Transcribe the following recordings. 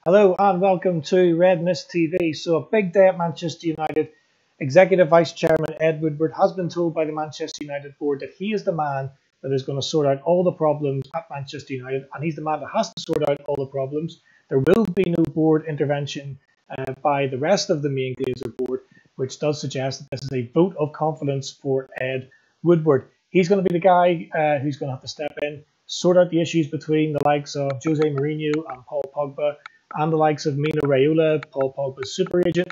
Hello and welcome to Red Mist TV. So a big day at Manchester United. Executive Vice Chairman Ed Woodward has been told by the Manchester United board that he is the man that is going to sort out all the problems at Manchester United, and he's the man that has to sort out all the problems. There will be no board intervention by the rest of the main Glazer board, which does suggest that this is a vote of confidence for Ed Woodward. He's going to be the guy who's going to have to step in, sort out the issues between the likes of Jose Mourinho and Paul Pogba, and the likes of Mino Raiola, Paul Pogba's super agent.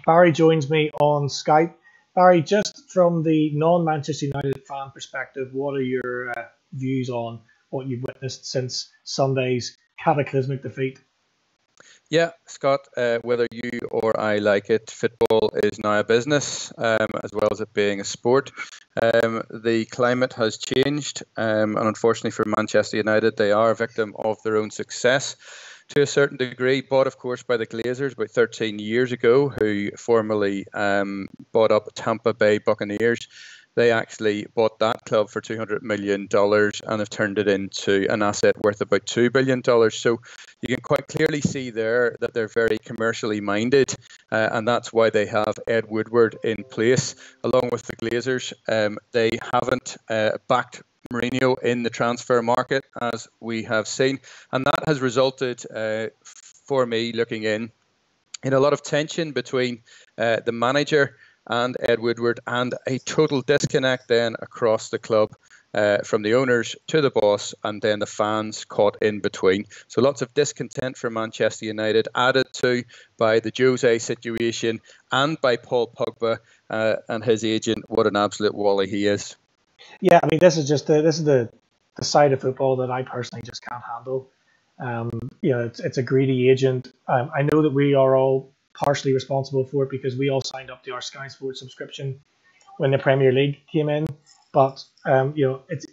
Barry joins me on Skype. Barry, just from the non-Manchester United fan perspective, what are your views on what you've witnessed since Sunday's cataclysmic defeat? Yeah, Scott, whether you or I like it, football is now a business, as well as it being a sport. The climate has changed, and unfortunately for Manchester United, they are a victim of their own success to a certain degree, bought, of course, by the Glazers about 13 years ago, who formerly bought up Tampa Bay Buccaneers. They actually bought that club for $200 million and have turned it into an asset worth about $2 billion. So you can quite clearly see there that they're very commercially minded, and that's why they have Ed Woodward in place, along with the Glazers. They haven't backed Mourinho in the transfer market, as we have seen, and that has resulted, for me, looking in a lot of tension between the manager and Ed Woodward, and a total disconnect then across the club, from the owners to the boss, and then the fans caught in between. So lots of discontent for Manchester United, added to by the Jose situation and by Paul Pogba and his agent. What an absolute wally he is. Yeah, I mean, this is the side of football that I personally just can't handle. It's a greedy agent. I know that we are all partially responsible for it because we all signed up to our Sky Sports subscription when the Premier League came in. But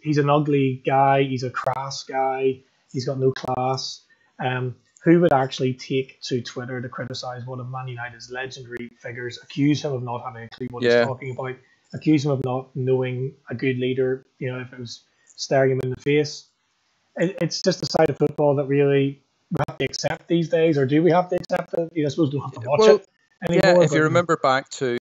he's an ugly guy. He's a crass guy. He's got no class. Who would actually take to Twitter to criticise one of Man United's legendary figures, accuse him of not having a clue what he's talking about, accuse him of not knowing a good leader, if it was staring him in the face? It's just a side of football that really we have to accept these days, or do we have to accept it? I suppose we don't have to watch it anymore. Yeah, if you remember back to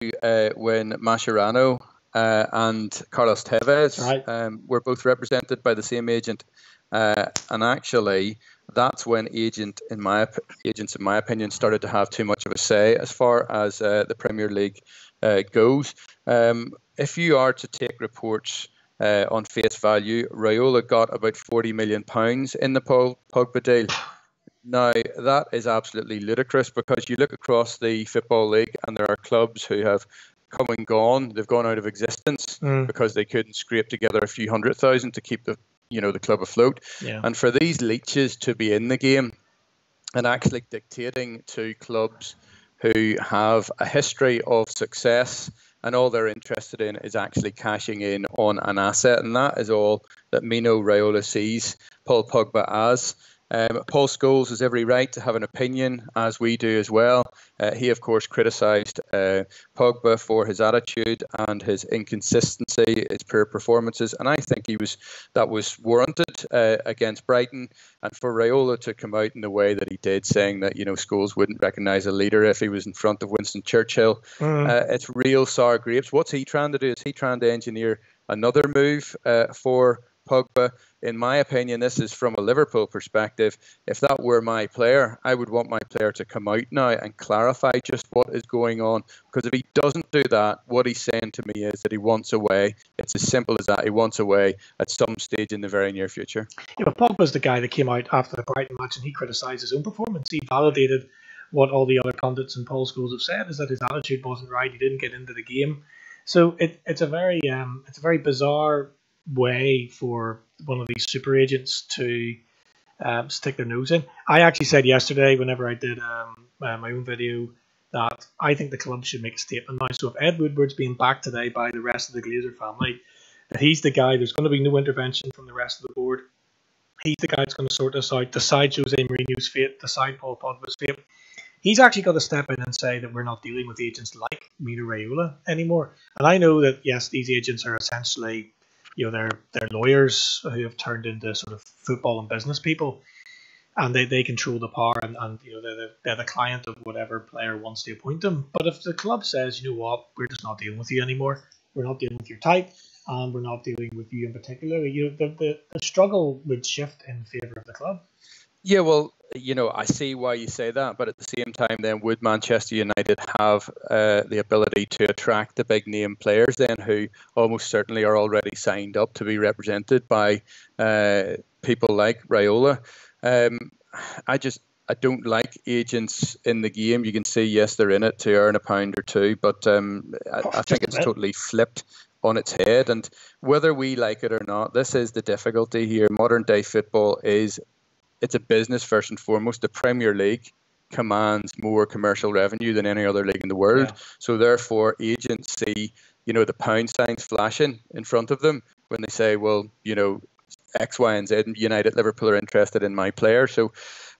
when Mascherano and Carlos Tevez were both represented by the same agent, and actually that's when agents, in my opinion, started to have too much of a say as far as the Premier League goes. If you are to take reports on face value, Raiola got about £40 million in the Paul Pogba deal. Now, that is absolutely ludicrous, because you look across the Football League and there are clubs who have come and gone. They've gone out of existence because they couldn't scrape together a few 100,000 to keep the club afloat. Yeah. And for these leeches to be in the game and actually dictating to clubs who have a history of success, and all they're interested in is actually cashing in on an asset, and that is all that Mino Raiola sees Paul Pogba as. Paul Scholes has every right to have an opinion, as we do as well. He, of course, criticised Pogba for his attitude and his inconsistency, his poor performances, and I think that was warranted against Brighton. And for Raiola to come out in the way that he did, saying that Scholes wouldn't recognise a leader if he was in front of Winston Churchill, it's real sour grapes. What's he trying to do? Is he trying to engineer another move for Pogba? In my opinion, this is from a Liverpool perspective. If that were my player, I would want my player to come out now and clarify just what is going on. Because if he doesn't do that, what he's saying to me is that he wants away. It's as simple as that. He wants away at some stage in the very near future. Yeah, but Pogba's the guy that came out after the Brighton match and he criticised his own performance. He validated what all the other pundits and Paul Scholes have said, is that his attitude wasn't right. He didn't get into the game. So it's a very bizarre way for one of these super agents to stick their nose in. I actually said yesterday, whenever I did my own video, that I think the club should make a statement now. So if Ed Woodward's being backed today by the rest of the Glazer family, that he's the guy, there's going to be no intervention from the rest of the board. He's the guy that's going to sort this out, decide Jose Mourinho's fate, decide Paul Pogba's fate. He's actually got to step in and say that we're not dealing with agents like Mino Raiola anymore. And I know that, yes, these agents are essentially, they're lawyers who have turned into sort of football and business people. and they control the power, and they're the client of whatever player wants to appoint them. But if the club says, you know what, we're just not dealing with you anymore, we're not dealing with your type, and we're not dealing with you in particular, the struggle would shift in favour of the club. Yeah, well, I see why you say that, but at the same time, then would Manchester United have the ability to attract the big name players then who almost certainly are already signed up to be represented by people like Raiola? I don't like agents in the game. You can see, yes, they're in it to earn a pound or two, but I think it's totally flipped on its head. And whether we like it or not, this is the difficulty here. Modern day football it's a business first and foremost. The Premier League commands more commercial revenue than any other league in the world. Yeah. So therefore, agents see, the pound signs flashing in front of them when they say, well, X, Y, and Z, United, Liverpool are interested in my player. So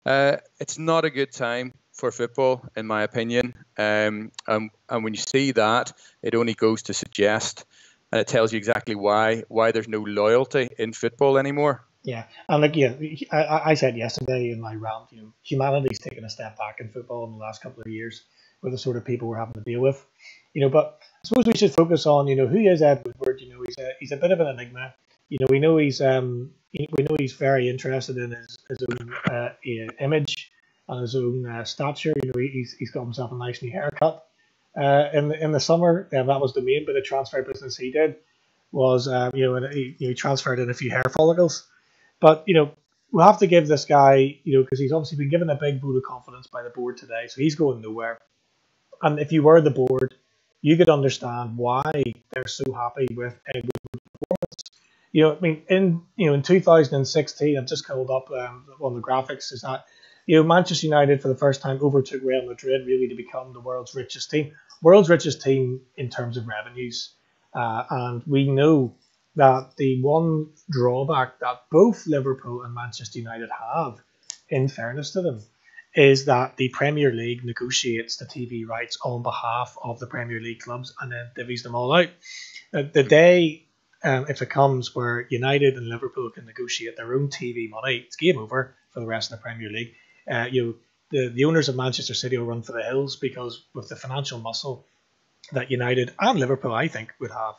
it's not a good time for football, in my opinion. And when you see that, it only goes to suggest, and it tells you exactly why there's no loyalty in football anymore. Yeah, and I said yesterday in my rant, humanity's taken a step back in football in the last couple of years with the sort of people we're having to deal with, But I suppose we should focus on, who is Ed Woodward? He's a bit of an enigma. We know he's very interested in his own image and his own stature. He's got himself a nice new haircut. In the summer, that was the main bit of transfer business he did. Was he transferred in a few hair follicles. But, we'll have to give this guy, because he's obviously been given a big vote of confidence by the board today, so he's going nowhere. And if you were the board, you could understand why they're so happy with Ed Woodward's performance. In 2016, I've just called up one of the graphics, is that, Manchester United for the first time overtook Real Madrid really to become the world's richest team. World's richest team in terms of revenues. And we know that the one drawback that both Liverpool and Manchester United have, in fairness to them, is that the Premier League negotiates the TV rights on behalf of the Premier League clubs and then divvies them all out. The day, if it comes, where United and Liverpool can negotiate their own TV money, it's game over for the rest of the Premier League. The owners of Manchester City will run for the hills, because with the financial muscle that United and Liverpool, I think, would have,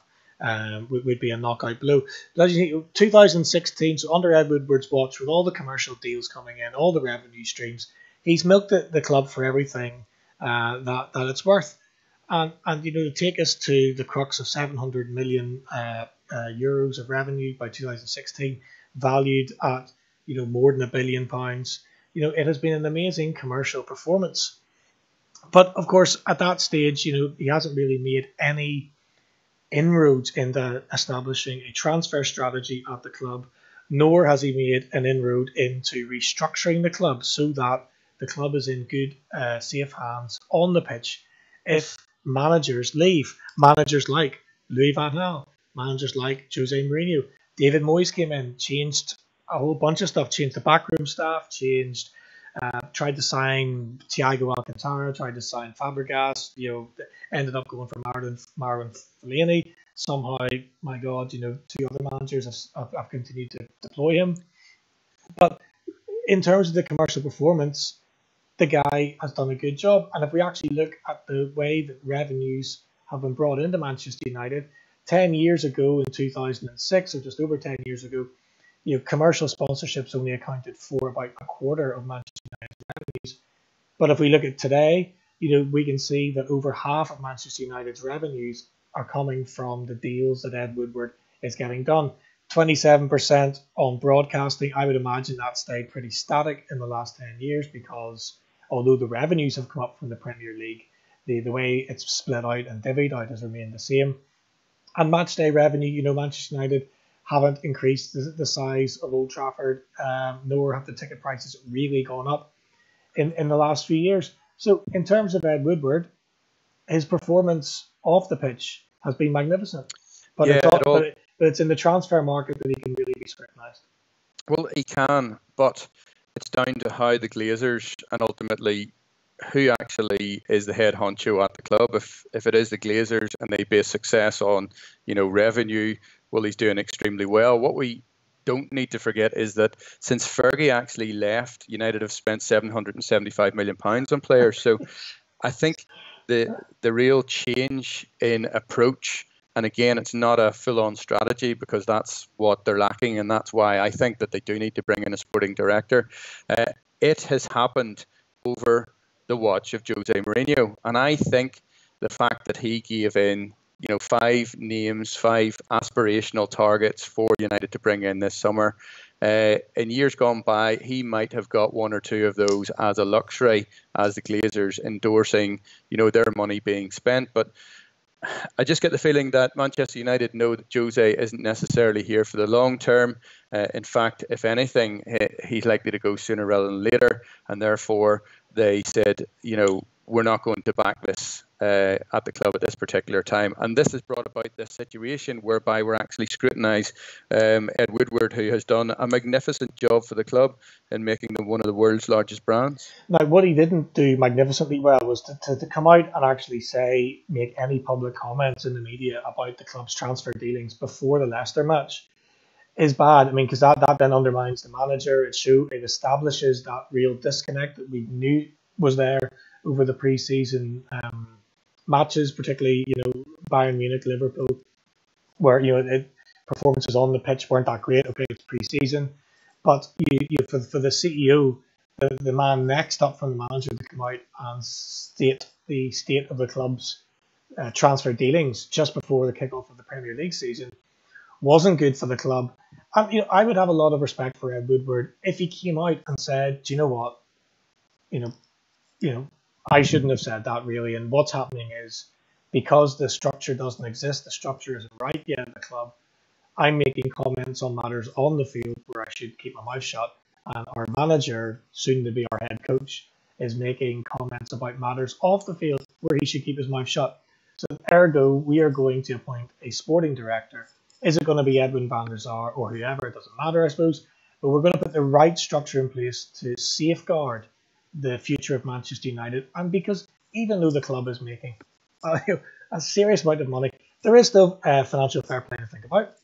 would be a knockout blow. But as you see, 2016, so under Ed Woodward's watch, with all the commercial deals coming in, all the revenue streams, he's milked the club for everything that it's worth. And to take us to the crux of 700 million euros of revenue by 2016, valued at more than £1 billion. It has been an amazing commercial performance. But of course, at that stage, he hasn't really made any inroads into establishing a transfer strategy at the club, nor has he made an inroad into restructuring the club so that the club is in good, safe hands on the pitch. If managers leave, managers like Louis van Gaal, managers like Jose Mourinho, David Moyes came in, changed a whole bunch of stuff, changed the backroom staff, tried to sign Thiago Alcantara, tried to sign Fabregas, ended up going for Marwan Fellaini. Somehow, my God, two other managers have continued to deploy him. But in terms of the commercial performance, the guy has done a good job. And if we actually look at the way that revenues have been brought into Manchester United, 10 years ago in 2006, or just over 10 years ago, commercial sponsorships only accounted for about a quarter of Manchester United's revenues. But if we look at today, we can see that over half of Manchester United's revenues are coming from the deals that Ed Woodward is getting done. 27% on broadcasting. I would imagine that stayed pretty static in the last 10 years, because although the revenues have come up from the Premier League, the way it's split out and divvied out has remained the same. And match day revenue, Manchester United haven't increased the size of Old Trafford, nor have the ticket prices really gone up in the last few years. So in terms of Ed Woodward, his performance off the pitch has been magnificent. But, but it's in the transfer market that he can really be scrutinised. Well, he can, but it's down to how the Glazers and ultimately who actually is the head honcho at the club. If it is the Glazers and they base success on, revenue, well, he's doing extremely well. What we don't need to forget is that since Fergie actually left, United have spent £775 million on players. So I think the real change in approach, and again, it's not a full-on strategy because that's what they're lacking, and that's why I think that they do need to bring in a sporting director. It has happened over the watch of Jose Mourinho, and I think the fact that he gave in, 5 names, 5 aspirational targets for United to bring in this summer. In years gone by, he might have got 1 or 2 of those as a luxury, as the Glazers endorsing, their money being spent. But I just get the feeling that Manchester United know that Jose isn't necessarily here for the long term. In fact, if anything, he's likely to go sooner rather than later. And therefore, they said, we're not going to back this at the club at this particular time. And this has brought about this situation whereby we're actually scrutinise Ed Woodward, who has done a magnificent job for the club in making them one of the world's largest brands. Now, what he didn't do magnificently well was to come out and actually make any public comments in the media about the club's transfer dealings before the Leicester match is bad. I mean, because that then undermines the manager. It establishes that real disconnect that we knew was there over the pre-season matches, particularly Bayern Munich, Liverpool, where performances on the pitch weren't that great. Okay, it's pre-season, but for the CEO, the man next up from the manager to come out and state the state of the club's transfer dealings just before the kickoff of the Premier League season wasn't good for the club. And I would have a lot of respect for Ed Woodward if he came out and said, "Do you know what? I shouldn't have said that really. And what's happening is because the structure doesn't exist, the structure isn't right yet at the club. I'm making comments on matters on the field where I should keep my mouth shut. And our manager, soon to be our head coach, is making comments about matters off the field where he should keep his mouth shut. So ergo, we are going to appoint a sporting director. Is it going to be Edwin Van Der Sar or whoever? It doesn't matter, I suppose. But we're going to put the right structure in place to safeguard the future of Manchester United. And because even though the club is making a serious amount of money, there is still financial fair play to think about.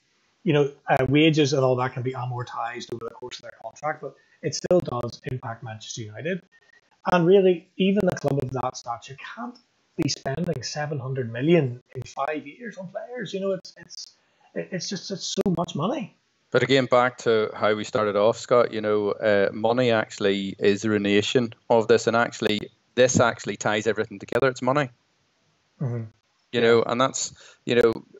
Wages and all that can be amortized over the course of their contract, but it still does impact Manchester United. And really, even a club of that stature can't be spending 700 million in 5 years on players. It's so much money. But again, back to how we started off, Scott, money actually is the ruination of this. And actually, this actually ties everything together. It's money. Mm-hmm. And that's,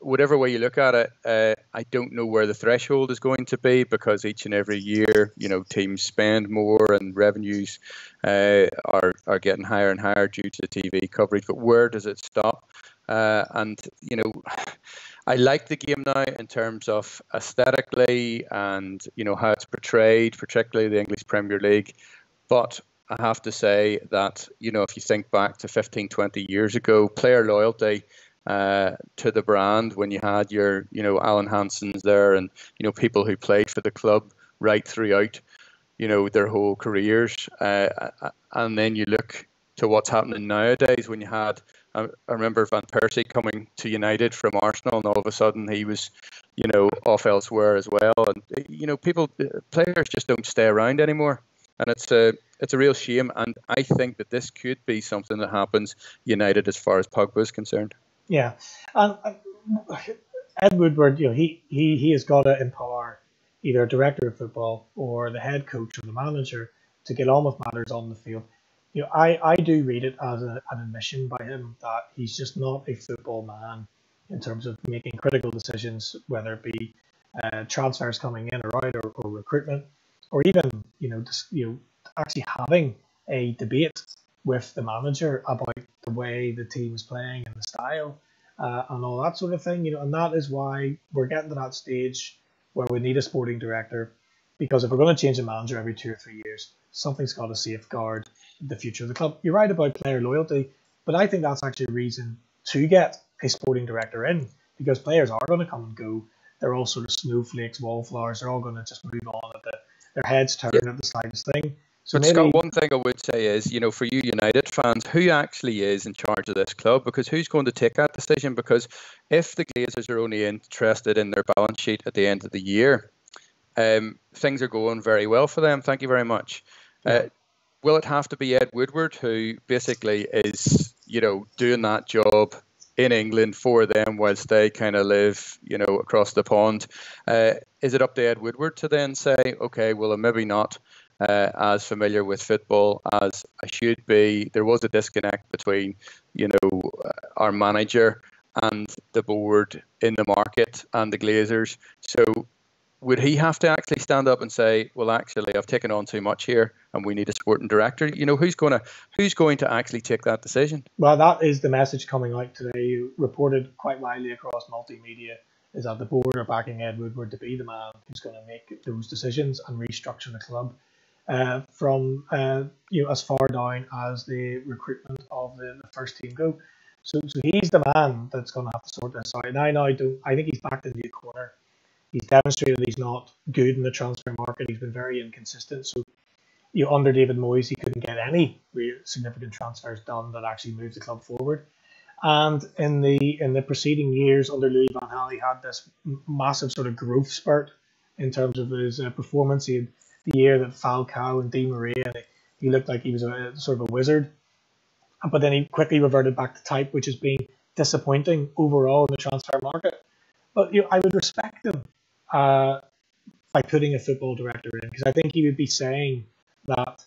whatever way you look at it, I don't know where the threshold is going to be because each and every year, teams spend more and revenues are getting higher and higher due to TV coverage. But where does it stop? I like the game now in terms of aesthetically and, how it's portrayed, particularly the English Premier League. But I have to say that, if you think back to 15, 20 years ago, player loyalty to the brand when you had your, Alan Hansons there and, people who played for the club right throughout, their whole careers. And then you look to what's happening nowadays when you had, I remember Van Persie coming to United from Arsenal and all of a sudden he was, off elsewhere as well. And, players just don't stay around anymore. And it's a real shame. And I think that this could be something that happens United as far as Pogba is concerned. Yeah. And Ed Woodward, he has got to empower either a director of football or the head coach or the manager to get on with matters on the field. I do read it as an admission by him that he's just not a football man in terms of making critical decisions, whether it be transfers coming in or out or recruitment, or even actually having a debate with the manager about the way the team is playing and the style and all that sort of thing. And that is why we're getting to that stage where we need a sporting director, because if we're going to change a manager every 2 or 3 years, something's got to safeguard the future of the club. You're right about player loyalty, but I think that's actually a reason to get a sporting director in, because players are going to come and go. They're all sort of snowflakes, wallflowers. They're all going to just move on at their heads turn at the slightest thing. So but Scott, one thing I would say is, for you United fans, who actually is in charge of this club? Because who's going to take that decision? Because if the Glazers are only interested in their balance sheet at the end of the year, things are going very well for them. Thank you very much. Will it have to be Ed Woodward, who basically is, doing that job in England for them whilst they kind of live, across the pond? Is it up to Ed Woodward to then say, okay, well, I'm maybe not as familiar with football as I should be. There was a disconnect between, our manager and the board in the market and the Glazers. So would he have to actually stand up and say, well, actually, I've taken on too much here and we need a sporting director? Who's going to actually take that decision? Well, that is the message coming out today, reported quite widely across multimedia, is that the board are backing Ed Woodward to be the man who's going to make those decisions and restructure the club from as far down as the recruitment of the first team go. So he's the man that's going to have to sort this out. And I think he's backed into a corner. He's demonstrated he's not good in the transfer market. He's been very inconsistent. So, under David Moyes, he couldn't get any significant transfers done that actually moved the club forward. And in the preceding years under Louis van Gaal, he had this massive sort of growth spurt in terms of his performance. He had the year that Falcao and Di Maria, he looked like he was a sort of a wizard. But then he quickly reverted back to type, which has been disappointing overall in the transfer market. But I would respect him by putting a football director in, because I think he would be saying that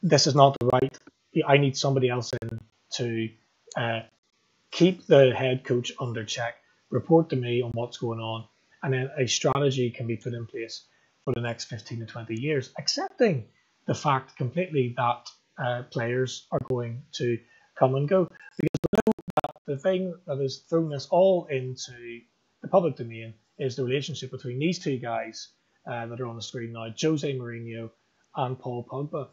this is not the right. I need somebody else in to keep the head coach under check, report to me on what's going on, and then a strategy can be put in place for the next 15 to 20 years, accepting the fact completely that players are going to come and go. Because we know that the thing that has thrown us all into the public domain is the relationship between these two guys that are on the screen now, Jose Mourinho and Paul Pogba.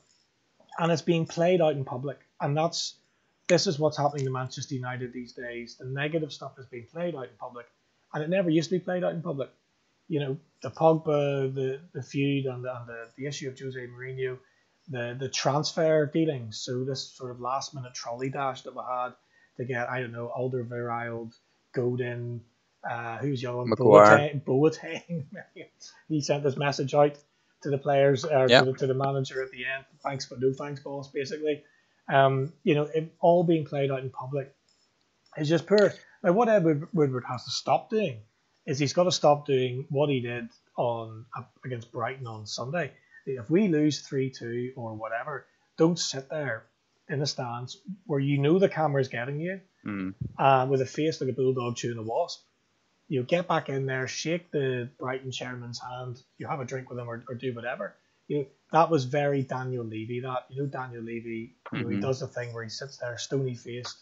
And it's being played out in public. And this is what's happening to Manchester United these days. The negative stuff is being played out in public. And it never used to be played out in public. The Pogba, the feud and the issue of Jose Mourinho, the transfer dealings. So this sort of last minute trolley dash that we had to get, Alderweireld, Godin, who's young, Boateng. He sent this message out to the players, to the manager at the end. Thanks, but no thanks, boss, basically. It all being played out in public is just poor. Now, what Ed Woodward has to stop doing is he's got to stop doing what he did against Brighton on Sunday. If we lose 3-2 or whatever, don't sit there in the stands where the camera's getting you with a face like a bulldog chewing a wasp. Get back in there, shake the Brighton chairman's hand, have a drink with him or do whatever. That was very Daniel Levy. Daniel Levy, he does the thing where he sits there stony faced,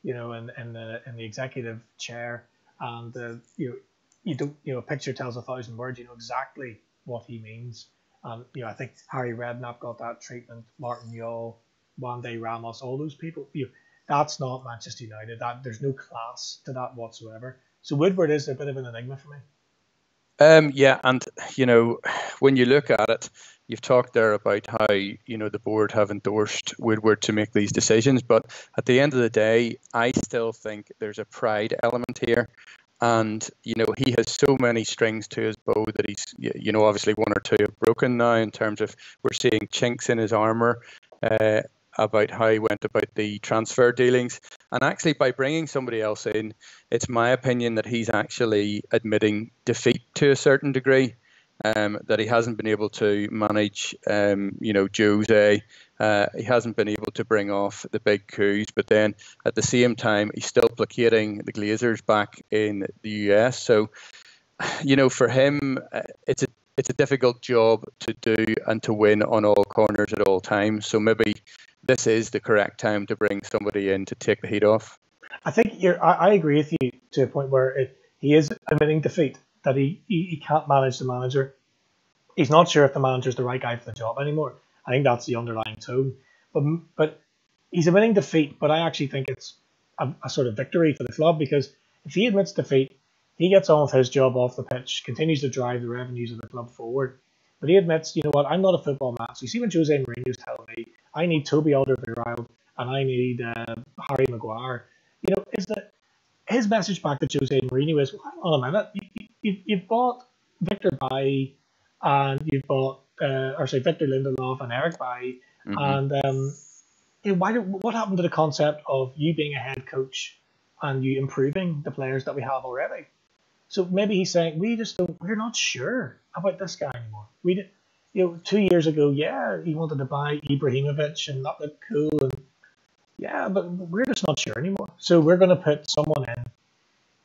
in the executive chair, and a picture tells 1,000 words. You know exactly what he means. And I think Harry Redknapp got that treatment. Martin Yall, Juande Ramos, all those people. That's not Manchester United. There's no class to that whatsoever. So Woodward is a bit of an enigma for me. Yeah, and when you look at it, you've talked there about how the board have endorsed Woodward to make these decisions, but at the end of the day, I still think there's a pride element here, and he has so many strings to his bow that he's obviously one or two have broken now in terms of we're seeing chinks in his armor about how he went about the transfer dealings. And actually, by bringing somebody else in, it's my opinion that he's actually admitting defeat to a certain degree, that he hasn't been able to manage, Jose. He hasn't been able to bring off the big coups, but then at the same time, he's still placating the Glazers back in the US. So, for him, it's a difficult job to do and to win on all corners at all times. So maybe this is the correct time to bring somebody in to take the heat off. I think I agree with you to a point where he is admitting defeat, that he can't manage the manager. He's not sure if the manager's the right guy for the job anymore. I think that's the underlying tone. But he's admitting defeat, but I actually think it's a sort of victory for the club, because if he admits defeat, he gets on with his job off the pitch, continues to drive the revenues of the club forward. But he admits, I'm not a football man. So you see when Jose Mourinho's telling me, I need Toby Alderweireld and I need Harry Maguire, is that his message back to Jose Mourinho is, well, hang on a minute, you've bought Victor Bailly and you've got Victor Lindelof and Eric Bailly, and what happened to the concept of you being a head coach and you improving the players that we have already? So maybe he's saying we're not sure about this guy anymore. 2 years ago, he wanted to buy Ibrahimovic and that looked cool, and but we're just not sure anymore. So we're going to put someone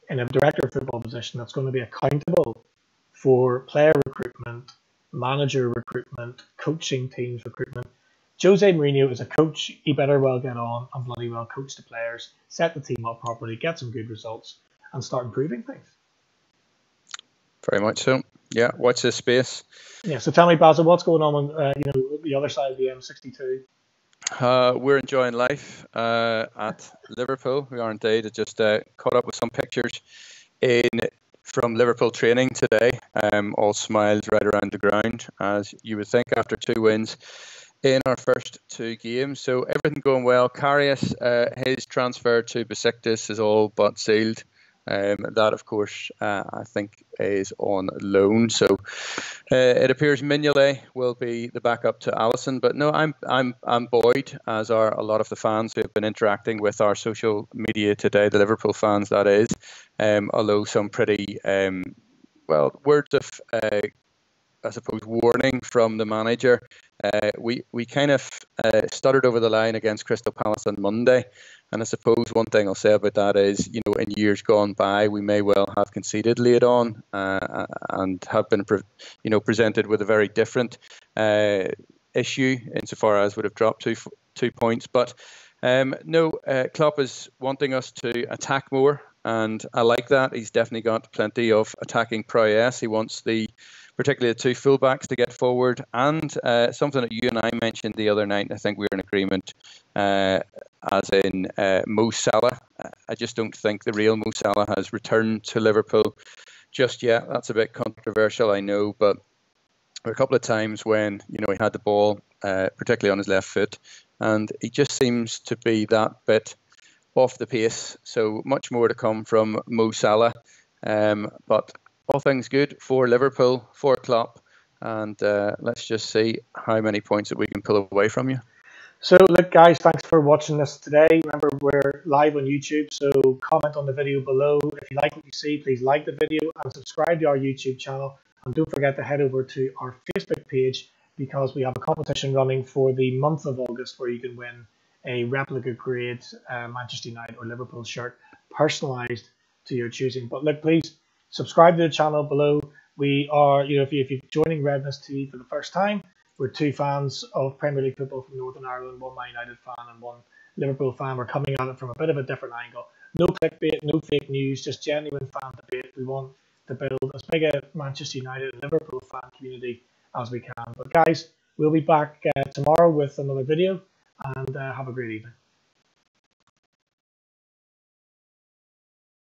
in a director of football position that's going to be accountable for player recruitment, manager recruitment, coaching teams recruitment. Jose Mourinho is a coach. He better well get on and bloody well coach the players, set the team up properly, get some good results, and start improving things. Very much so. Yeah, watch this space. Yeah, so tell me, Basil, what's going on on the other side of the M62? We're enjoying life at Liverpool. We are indeed. I just caught up with some pictures from Liverpool training today. All smiles right around the ground, as you would think after 2 wins in our first 2 games. So everything going well. Karius, his transfer to Besiktas is all but sealed. That, of course, I think is on loan. So it appears Mignolet will be the backup to Alisson. But no, I'm buoyed, as are a lot of the fans who have been interacting with our social media today, the Liverpool fans, that is. Although some pretty, words of, I suppose, warning from the manager. We kind of stuttered over the line against Crystal Palace on Monday. And I suppose one thing I'll say about that is, in years gone by, we may well have conceded late on and have been, presented with a very different issue insofar as would have dropped 2 points. But Klopp is wanting us to attack more, and I like that. He's definitely got plenty of attacking prowess. He wants particularly the 2 fullbacks to get forward, and something that you and I mentioned the other night, and I think we were in agreement, as in Mo Salah. I just don't think the real Mo Salah has returned to Liverpool just yet. That's a bit controversial, I know, but there were a couple of times when he had the ball, particularly on his left foot, and he just seems to be that bit off the pace. So much more to come from Mo Salah, but all things good for Liverpool, for Klopp, and let's just see how many points that we can pull away from you. So look, guys, thanks for watching this today. Remember, we're live on YouTube, so comment on the video below. If you like what you see, please like the video and subscribe to our YouTube channel. And don't forget to head over to our Facebook page, because we have a competition running for the month of August where you can win a replica grade Manchester United or Liverpool shirt, personalised to your choosing. But look, please subscribe to the channel below. We are, if you're joining Redness TV for the first time, we're 2 fans of Premier League football from Northern Ireland, 1 Man United fan and 1 Liverpool fan. We're coming at it from a bit of a different angle. No clickbait, no fake news, just genuine fan debate. We want to build as big a Manchester United and Liverpool fan community as we can. But guys, we'll be back tomorrow with another video, and have a great evening.